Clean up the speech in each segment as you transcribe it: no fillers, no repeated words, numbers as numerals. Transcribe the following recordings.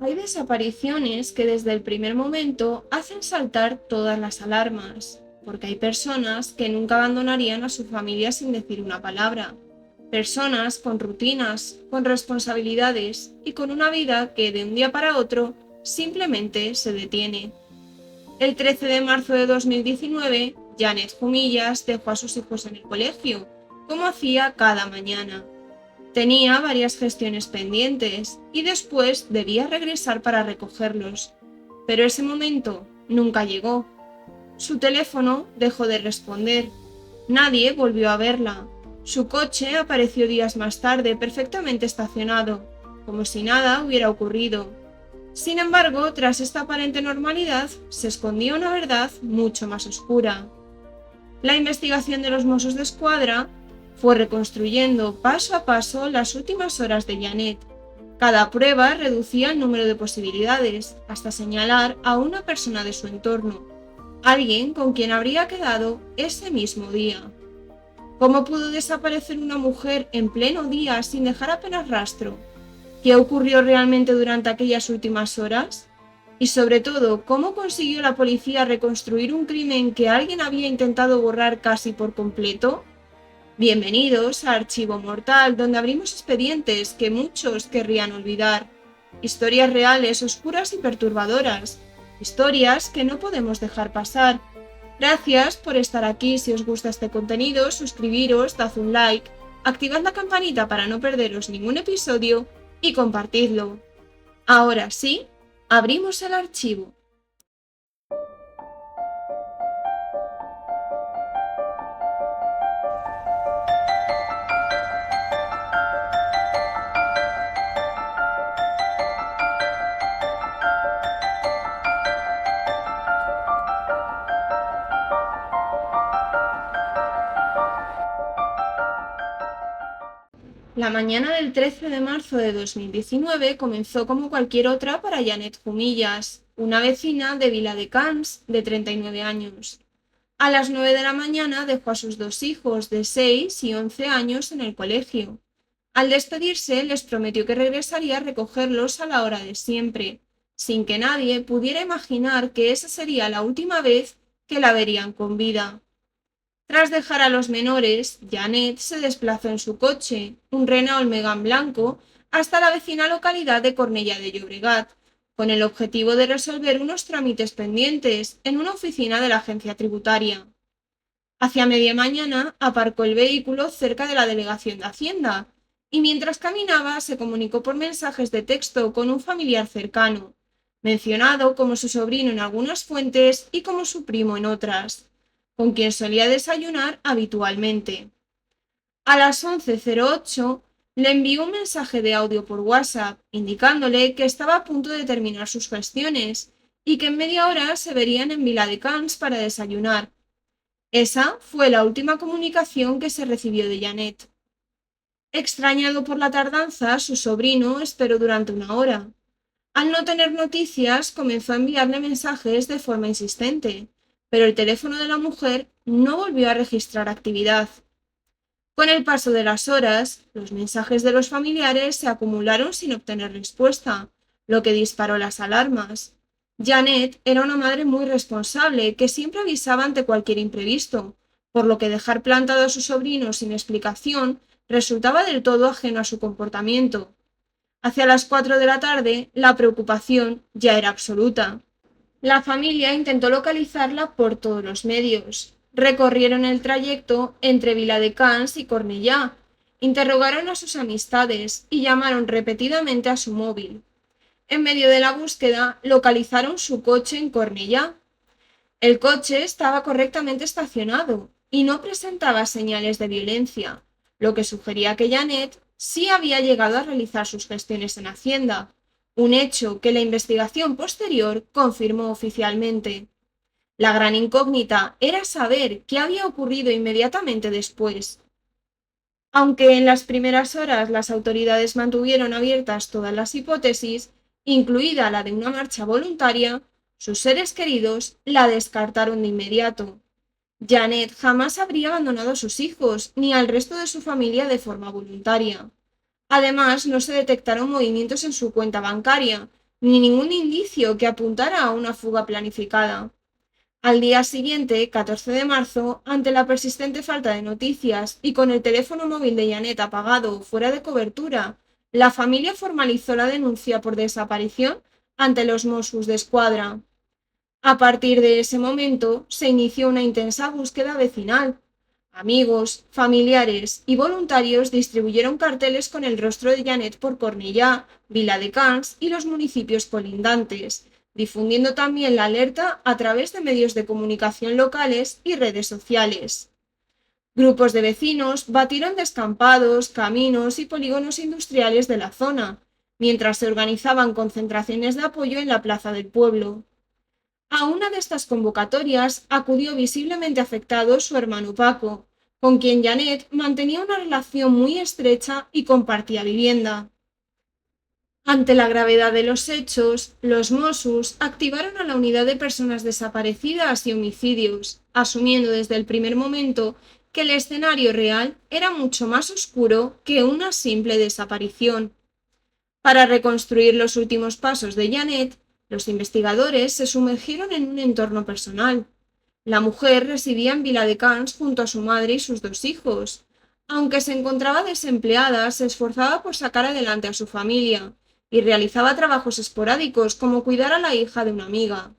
Hay desapariciones que desde el primer momento hacen saltar todas las alarmas, porque hay personas que nunca abandonarían a su familia sin decir una palabra. Personas con rutinas, con responsabilidades y con una vida que de un día para otro simplemente se detiene. El 13 de marzo de 2019, Janet Jumillas dejó a sus hijos en el colegio, como hacía cada mañana. Tenía varias gestiones pendientes y después debía regresar para recogerlos, pero ese momento nunca llegó. Su teléfono dejó de responder. Nadie volvió a verla. Su coche apareció días más tarde perfectamente estacionado, como si nada hubiera ocurrido. Sin embargo, tras esta aparente normalidad, se escondía una verdad mucho más oscura. La investigación de los Mossos d'Esquadra fue reconstruyendo paso a paso las últimas horas de Janet. Cada prueba reducía el número de posibilidades, hasta señalar a una persona de su entorno, alguien con quien habría quedado ese mismo día. ¿Cómo pudo desaparecer una mujer en pleno día sin dejar apenas rastro? ¿Qué ocurrió realmente durante aquellas últimas horas? Y sobre todo, ¿cómo consiguió la policía reconstruir un crimen que alguien había intentado borrar casi por completo? Bienvenidos a Archivo Mortal, donde abrimos expedientes que muchos querrían olvidar. Historias reales, oscuras y perturbadoras. Historias que no podemos dejar pasar. Gracias por estar aquí. Si os gusta este contenido, suscribiros, dad un like, activad la campanita para no perderos ningún episodio y compartidlo. Ahora sí, abrimos el archivo. La mañana del 13 de marzo de 2019 comenzó como cualquier otra para Janet Jumillas, una vecina de Viladecans de 39 años. A las 9 de la mañana dejó a sus dos hijos de 6 y 11 años en el colegio. Al despedirse les prometió que regresaría a recogerlos a la hora de siempre, sin que nadie pudiera imaginar que esa sería la última vez que la verían con vida. Tras dejar a los menores, Janet se desplazó en su coche, un Renault Megane blanco, hasta la vecina localidad de Cornellà de Llobregat, con el objetivo de resolver unos trámites pendientes en una oficina de la agencia tributaria. Hacia media mañana aparcó el vehículo cerca de la delegación de Hacienda y mientras caminaba se comunicó por mensajes de texto con un familiar cercano, mencionado como su sobrino en algunas fuentes y como su primo en otras, con quien solía desayunar habitualmente. A las 11:08 le envió un mensaje de audio por WhatsApp indicándole que estaba a punto de terminar sus gestiones y que en media hora se verían en Viladecans para desayunar. Esa fue la última comunicación que se recibió de Janet. Extrañado por la tardanza, su sobrino esperó durante una hora. Al no tener noticias, comenzó a enviarle mensajes de forma insistente, pero el teléfono de la mujer no volvió a registrar actividad. Con el paso de las horas, los mensajes de los familiares se acumularon sin obtener respuesta, lo que disparó las alarmas. Janet era una madre muy responsable que siempre avisaba ante cualquier imprevisto, por lo que dejar plantado a su sobrino sin explicación resultaba del todo ajeno a su comportamiento. Hacia las 4 de la tarde, la preocupación ya era absoluta. La familia intentó localizarla por todos los medios. Recorrieron el trayecto entre Viladecans y Cornellà, interrogaron a sus amistades y llamaron repetidamente a su móvil. En medio de la búsqueda, localizaron su coche en Cornellà. El coche estaba correctamente estacionado y no presentaba señales de violencia, lo que sugería que Janet sí había llegado a realizar sus gestiones en Hacienda, un hecho que la investigación posterior confirmó oficialmente. La gran incógnita era saber qué había ocurrido inmediatamente después. Aunque en las primeras horas las autoridades mantuvieron abiertas todas las hipótesis, incluida la de una marcha voluntaria, sus seres queridos la descartaron de inmediato. Janet jamás habría abandonado a sus hijos ni al resto de su familia de forma voluntaria. Además, no se detectaron movimientos en su cuenta bancaria, ni ningún indicio que apuntara a una fuga planificada. Al día siguiente, 14 de marzo, ante la persistente falta de noticias y con el teléfono móvil de Janet apagado o fuera de cobertura, la familia formalizó la denuncia por desaparición ante los Mossos d'Esquadra. A partir de ese momento se inició una intensa búsqueda vecinal. Amigos, familiares y voluntarios distribuyeron carteles con el rostro de Janet por Cornellá, Viladecans y los municipios colindantes, difundiendo también la alerta a través de medios de comunicación locales y redes sociales. Grupos de vecinos batieron descampados, caminos y polígonos industriales de la zona, mientras se organizaban concentraciones de apoyo en la plaza del pueblo. A una de estas convocatorias acudió visiblemente afectado su hermano Paco, con quien Janet mantenía una relación muy estrecha y compartía vivienda. Ante la gravedad de los hechos, los Mossos activaron a la unidad de personas desaparecidas y homicidios, asumiendo desde el primer momento que el escenario real era mucho más oscuro que una simple desaparición. Para reconstruir los últimos pasos de Janet, los investigadores se sumergieron en un entorno personal. La mujer residía en Viladecans junto a su madre y sus 2 hijos. Aunque se encontraba desempleada, se esforzaba por sacar adelante a su familia y realizaba trabajos esporádicos como cuidar a la hija de una amiga.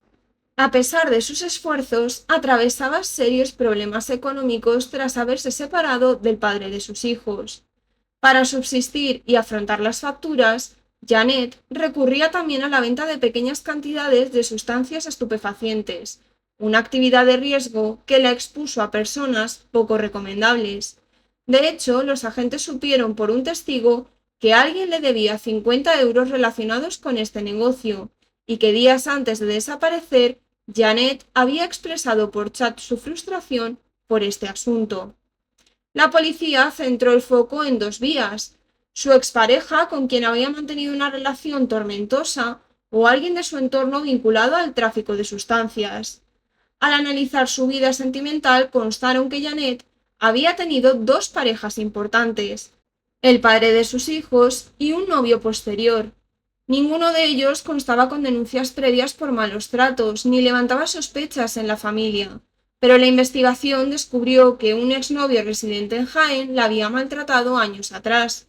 A pesar de sus esfuerzos, atravesaba serios problemas económicos tras haberse separado del padre de sus hijos. Para subsistir y afrontar las facturas, Janet recurría también a la venta de pequeñas cantidades de sustancias estupefacientes, una actividad de riesgo que la expuso a personas poco recomendables. De hecho, los agentes supieron por un testigo que alguien le debía 50 euros relacionados con este negocio y que días antes de desaparecer, Janet había expresado por chat su frustración por este asunto. La policía centró el foco en 2 vías: su expareja, con quien había mantenido una relación tormentosa, o alguien de su entorno vinculado al tráfico de sustancias. Al analizar su vida sentimental, constaron que Janet había tenido 2 parejas importantes, el padre de sus hijos y un novio posterior. Ninguno de ellos constaba con denuncias previas por malos tratos, ni levantaba sospechas en la familia, pero la investigación descubrió que un exnovio residente en Jaén la había maltratado años atrás.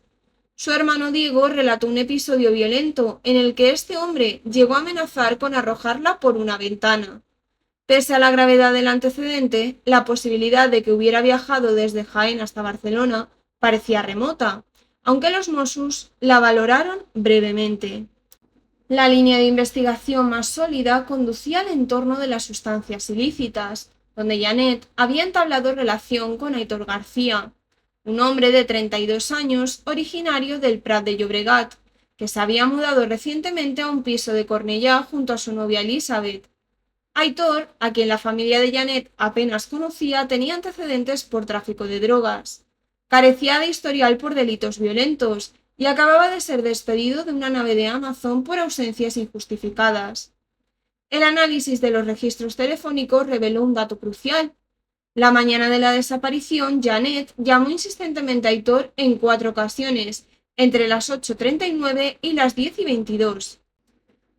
Su hermano Diego relató un episodio violento en el que este hombre llegó a amenazar con arrojarla por una ventana. Pese a la gravedad del antecedente, la posibilidad de que hubiera viajado desde Jaén hasta Barcelona parecía remota, aunque los Mossos la valoraron brevemente. La línea de investigación más sólida conducía al entorno de las sustancias ilícitas, donde Janet había entablado relación con Aitor García, un hombre de 32 años originario del Prat de Llobregat, que se había mudado recientemente a un piso de Cornellá junto a su novia Elizabeth. Aitor, a quien la familia de Janet apenas conocía, tenía antecedentes por tráfico de drogas. Carecía de historial por delitos violentos y acababa de ser despedido de una nave de Amazon por ausencias injustificadas. El análisis de los registros telefónicos reveló un dato crucial. La mañana de la desaparición, Janet llamó insistentemente a Aitor en 4 ocasiones, entre las 8:39 y las 10:22.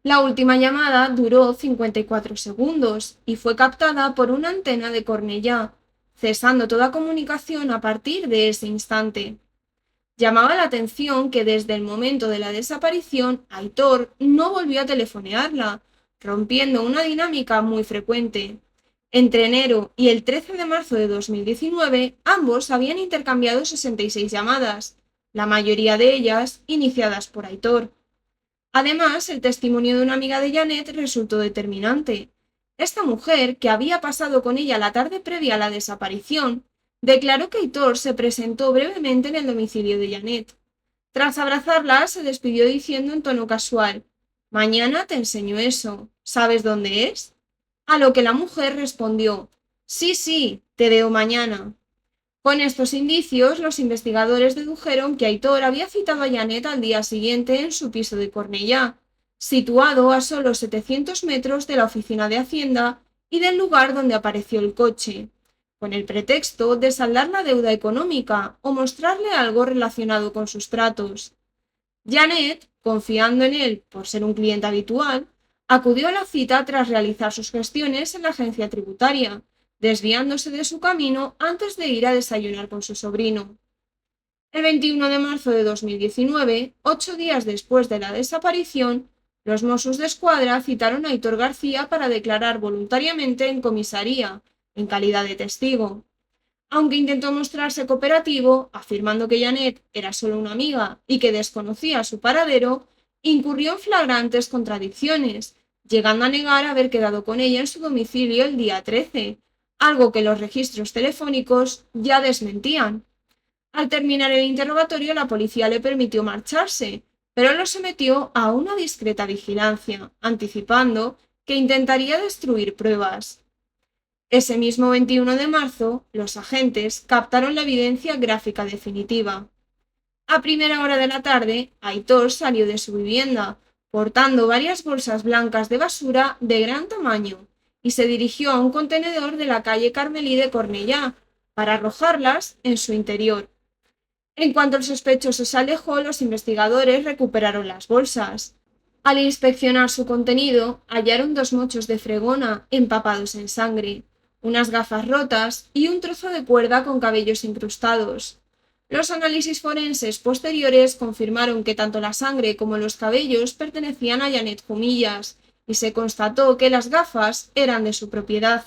La última llamada duró 54 segundos y fue captada por una antena de Cornellá, cesando toda comunicación a partir de ese instante. Llamaba la atención que desde el momento de la desaparición, Aitor no volvió a telefonearla, rompiendo una dinámica muy frecuente. Entre enero y el 13 de marzo de 2019, ambos habían intercambiado 66 llamadas, la mayoría de ellas iniciadas por Aitor. Además, el testimonio de una amiga de Janet resultó determinante. Esta mujer, que había pasado con ella la tarde previa a la desaparición, declaró que Aitor se presentó brevemente en el domicilio de Janet. Tras abrazarla, se despidió diciendo en tono casual: «Mañana te enseño eso. ¿Sabes dónde es?». A lo que la mujer respondió: «Sí, sí, te veo mañana». Con estos indicios, los investigadores dedujeron que Aitor había citado a Janet al día siguiente en su piso de Cornellá, situado a solo 700 metros de la oficina de Hacienda y del lugar donde apareció el coche, con el pretexto de saldar la deuda económica o mostrarle algo relacionado con sus tratos. Janet, confiando en él por ser un cliente habitual, acudió a la cita tras realizar sus gestiones en la agencia tributaria, desviándose de su camino antes de ir a desayunar con su sobrino. El 21 de marzo de 2019, 8 días después de la desaparición, los Mossos d'Esquadra citaron a Aitor García para declarar voluntariamente en comisaría, en calidad de testigo. Aunque intentó mostrarse cooperativo, afirmando que Janet era solo una amiga y que desconocía su paradero, incurrió en flagrantes contradicciones, llegando a negar haber quedado con ella en su domicilio el día 13, algo que los registros telefónicos ya desmentían. Al terminar el interrogatorio, la policía le permitió marcharse, pero lo sometió a una discreta vigilancia, anticipando que intentaría destruir pruebas. Ese mismo 21 de marzo, los agentes captaron la evidencia gráfica definitiva. A primera hora de la tarde, Aitor salió de su vivienda, portando varias bolsas blancas de basura de gran tamaño, y se dirigió a un contenedor de la calle Carmelí de Cornellá, para arrojarlas en su interior. En cuanto el sospechoso se alejó, los investigadores recuperaron las bolsas. Al inspeccionar su contenido, hallaron 2 mochos de fregona empapados en sangre, unas gafas rotas y un trozo de cuerda con cabellos incrustados. Los análisis forenses posteriores confirmaron que tanto la sangre como los cabellos pertenecían a Janet Jumillas, y se constató que las gafas eran de su propiedad.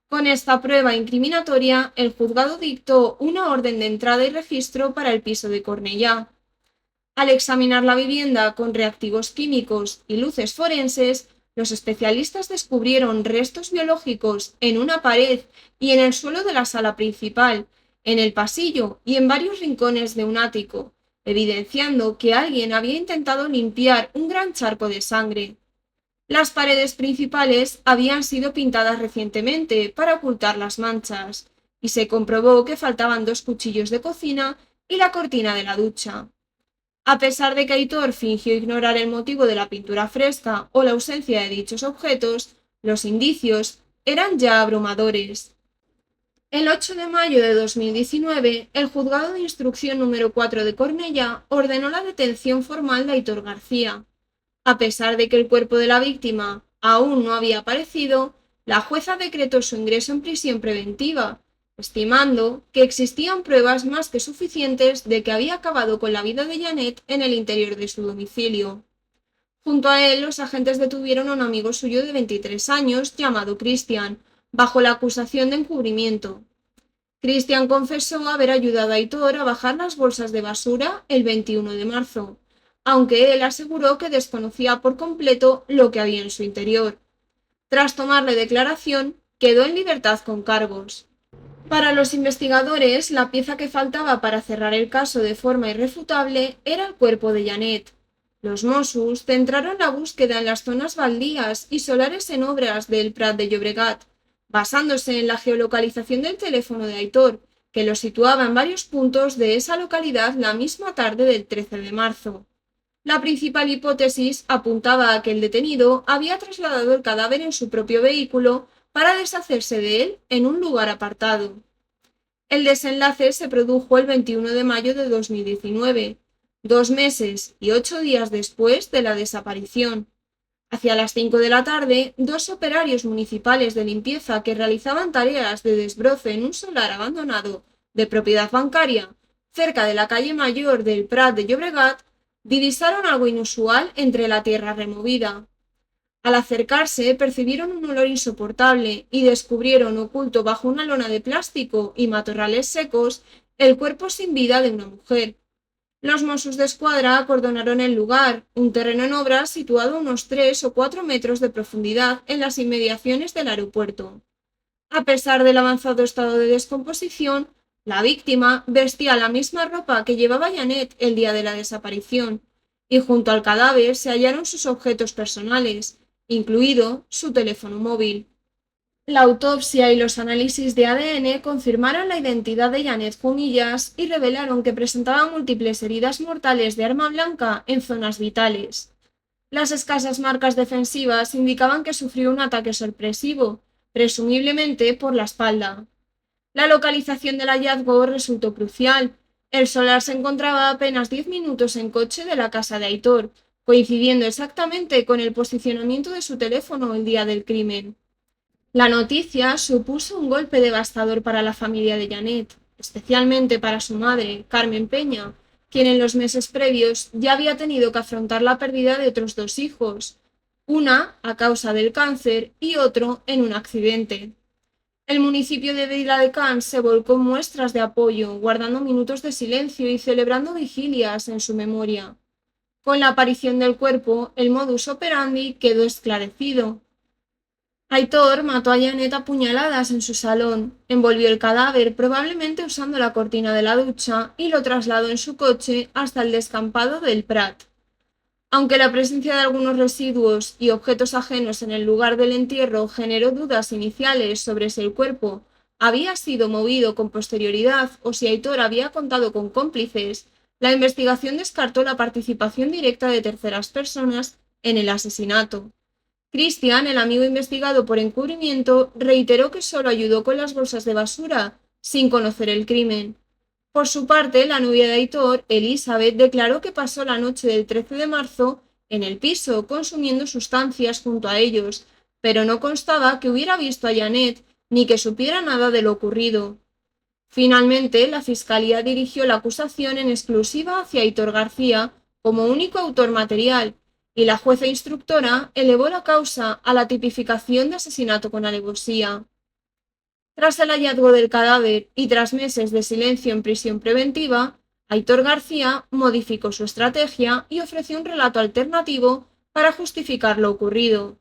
Con esta prueba incriminatoria, el juzgado dictó una orden de entrada y registro para el piso de Cornellá. Al examinar la vivienda con reactivos químicos y luces forenses, los especialistas descubrieron restos biológicos en una pared y en el suelo de la sala principal, en el pasillo y en varios rincones de un ático, evidenciando que alguien había intentado limpiar un gran charco de sangre. Las paredes principales habían sido pintadas recientemente para ocultar las manchas, y se comprobó que faltaban 2 cuchillos de cocina y la cortina de la ducha. A pesar de que Aitor fingió ignorar el motivo de la pintura fresca o la ausencia de dichos objetos, los indicios eran ya abrumadores. El 8 de mayo de 2019, el Juzgado de Instrucción número 4 de Cornellá ordenó la detención formal de Aitor García. A pesar de que el cuerpo de la víctima aún no había aparecido, la jueza decretó su ingreso en prisión preventiva, estimando que existían pruebas más que suficientes de que había acabado con la vida de Janet en el interior de su domicilio. Junto a él, los agentes detuvieron a un amigo suyo de 23 años llamado Christian, bajo la acusación de encubrimiento. Christian confesó haber ayudado a Aitor a bajar las bolsas de basura el 21 de marzo, aunque él aseguró que desconocía por completo lo que había en su interior. Tras tomarle declaración, quedó en libertad con cargos. Para los investigadores, la pieza que faltaba para cerrar el caso de forma irrefutable era el cuerpo de Janet. Los Mossos centraron la búsqueda en las zonas baldías y solares en obras del Prat de Llobregat, basándose en la geolocalización del teléfono de Aitor, que lo situaba en varios puntos de esa localidad la misma tarde del 13 de marzo. La principal hipótesis apuntaba a que el detenido había trasladado el cadáver en su propio vehículo para deshacerse de él en un lugar apartado. El desenlace se produjo el 21 de mayo de 2019, 2 meses y 8 días después de la desaparición. Hacia las 5 de la tarde, 2 operarios municipales de limpieza que realizaban tareas de desbroce en un solar abandonado de propiedad bancaria, cerca de la calle mayor del Prat de Llobregat, divisaron algo inusual entre la tierra removida. Al acercarse, percibieron un olor insoportable y descubrieron oculto bajo una lona de plástico y matorrales secos el cuerpo sin vida de una mujer. Los Mossos d'Esquadra acordonaron el lugar, un terreno en obras situado a unos 3 o 4 metros de profundidad en las inmediaciones del aeropuerto. A pesar del avanzado estado de descomposición, la víctima vestía la misma ropa que llevaba Janet el día de la desaparición, y junto al cadáver se hallaron sus objetos personales, incluido su teléfono móvil. La autopsia y los análisis de ADN confirmaron la identidad de Janet Jumillas y revelaron que presentaba múltiples heridas mortales de arma blanca en zonas vitales. Las escasas marcas defensivas indicaban que sufrió un ataque sorpresivo, presumiblemente por la espalda. La localización del hallazgo resultó crucial. El solar se encontraba a apenas 10 minutos en coche de la casa de Aitor, coincidiendo exactamente con el posicionamiento de su teléfono el día del crimen. La noticia supuso un golpe devastador para la familia de Janet, especialmente para su madre, Carmen Peña, quien en los meses previos ya había tenido que afrontar la pérdida de otros dos hijos, una a causa del cáncer y otro en un accidente. El municipio de Viladecans se volcó en muestras de apoyo, guardando minutos de silencio y celebrando vigilias en su memoria. Con la aparición del cuerpo, el modus operandi quedó esclarecido. Aitor mató a Janet a puñaladas en su salón, envolvió el cadáver probablemente usando la cortina de la ducha y lo trasladó en su coche hasta el descampado del Prat. Aunque la presencia de algunos residuos y objetos ajenos en el lugar del entierro generó dudas iniciales sobre si el cuerpo había sido movido con posterioridad o si Aitor había contado con cómplices, la investigación descartó la participación directa de terceras personas en el asesinato. Christian, el amigo investigado por encubrimiento, reiteró que solo ayudó con las bolsas de basura, sin conocer el crimen. Por su parte, la novia de Aitor, Elizabeth, declaró que pasó la noche del 13 de marzo en el piso, consumiendo sustancias junto a ellos, pero no constaba que hubiera visto a Janet ni que supiera nada de lo ocurrido. Finalmente, la Fiscalía dirigió la acusación en exclusiva hacia Aitor García como único autor material, y la jueza instructora elevó la causa a la tipificación de asesinato con alevosía. Tras el hallazgo del cadáver y tras meses de silencio en prisión preventiva, Aitor García modificó su estrategia y ofreció un relato alternativo para justificar lo ocurrido.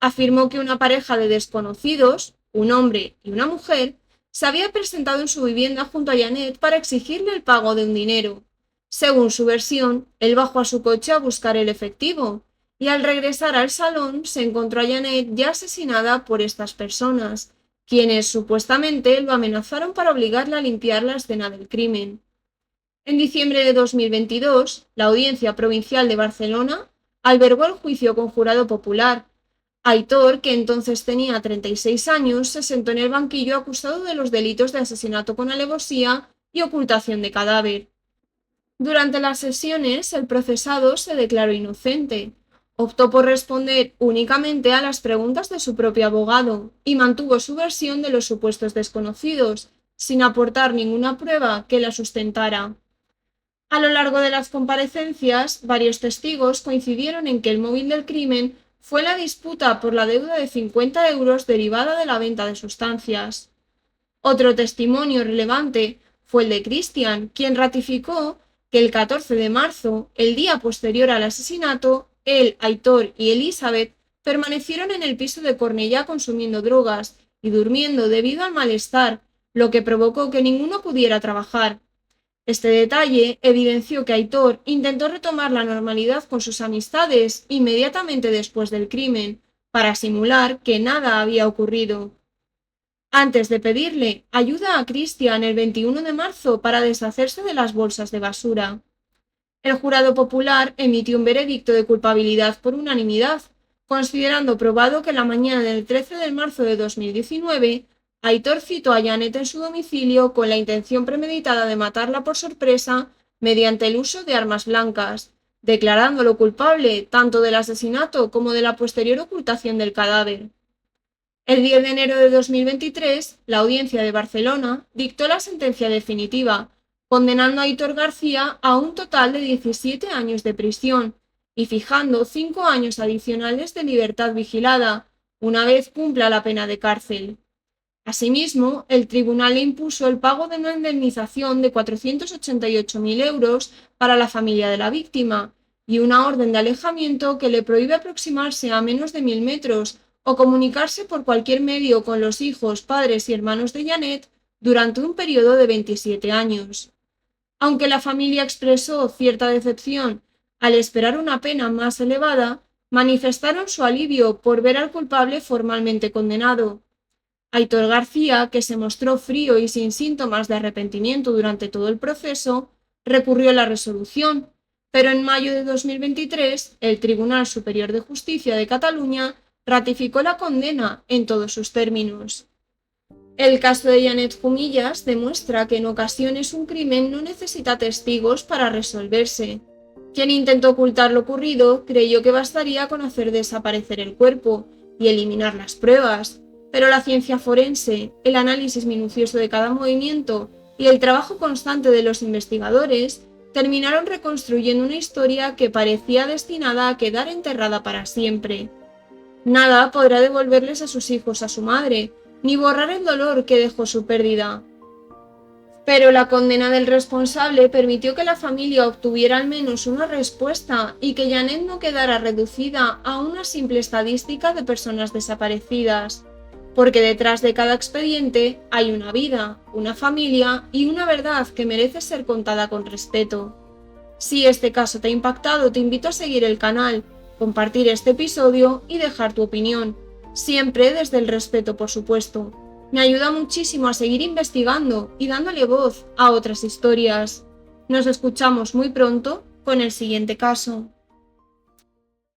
Afirmó que una pareja de desconocidos, un hombre y una mujer, se había presentado en su vivienda junto a Janet para exigirle el pago de un dinero. Según su versión, él bajó a su coche a buscar el efectivo, y al regresar al salón se encontró a Janet ya asesinada por estas personas, quienes supuestamente lo amenazaron para obligarla a limpiar la escena del crimen. En diciembre de 2022, la Audiencia Provincial de Barcelona albergó el juicio con jurado popular. Aitor, que entonces tenía 36 años, se sentó en el banquillo acusado de los delitos de asesinato con alevosía y ocultación de cadáver. Durante las sesiones, el procesado se declaró inocente. Optó por responder únicamente a las preguntas de su propio abogado y mantuvo su versión de los supuestos desconocidos, sin aportar ninguna prueba que la sustentara. A lo largo de las comparecencias, varios testigos coincidieron en que el móvil del crimen fue la disputa por la deuda de 50 euros derivada de la venta de sustancias. Otro testimonio relevante fue el de Christian, quien ratificó que el 14 de marzo, el día posterior al asesinato, él, Aitor y Elizabeth permanecieron en el piso de Cornellá consumiendo drogas y durmiendo debido al malestar, lo que provocó que ninguno pudiera trabajar. Este detalle evidenció que Aitor intentó retomar la normalidad con sus amistades inmediatamente después del crimen, para simular que nada había ocurrido. Antes de pedirle ayuda a Christian el 21 de marzo para deshacerse de las bolsas de basura. El jurado popular emitió un veredicto de culpabilidad por unanimidad, considerando probado que la mañana del 13 de marzo de 2019, Aitor citó a Janet en su domicilio con la intención premeditada de matarla por sorpresa mediante el uso de armas blancas, declarándolo culpable tanto del asesinato como de la posterior ocultación del cadáver. El 10 de enero de 2023, la Audiencia de Barcelona dictó la sentencia definitiva, condenando a Aitor García a un total de 17 años de prisión y fijando 5 años adicionales de libertad vigilada, una vez cumpla la pena de cárcel. Asimismo, el tribunal le impuso el pago de una indemnización de 488.000 euros para la familia de la víctima y una orden de alejamiento que le prohíbe aproximarse a menos de 1.000 metros o comunicarse por cualquier medio con los hijos, padres y hermanos de Janet durante un periodo de 27 años. Aunque la familia expresó cierta decepción al esperar una pena más elevada, manifestaron su alivio por ver al culpable formalmente condenado. Aitor García, que se mostró frío y sin síntomas de arrepentimiento durante todo el proceso, recurrió a la resolución, pero en mayo de 2023 el Tribunal Superior de Justicia de Cataluña ratificó la condena en todos sus términos. El caso de Janet Jumillas demuestra que en ocasiones un crimen no necesita testigos para resolverse. Quien intentó ocultar lo ocurrido creyó que bastaría con hacer desaparecer el cuerpo y eliminar las pruebas, pero la ciencia forense, el análisis minucioso de cada movimiento y el trabajo constante de los investigadores terminaron reconstruyendo una historia que parecía destinada a quedar enterrada para siempre. Nada podrá devolverles a sus hijos a su madre, ni borrar el dolor que dejó su pérdida. Pero la condena del responsable permitió que la familia obtuviera al menos una respuesta y que Janet no quedara reducida a una simple estadística de personas desaparecidas, porque detrás de cada expediente hay una vida, una familia y una verdad que merece ser contada con respeto. Si este caso te ha impactado, te invito a seguir el canal, compartir este episodio y dejar tu opinión, siempre desde el respeto, por supuesto. Me ayuda muchísimo a seguir investigando y dándole voz a otras historias. Nos escuchamos muy pronto con el siguiente caso.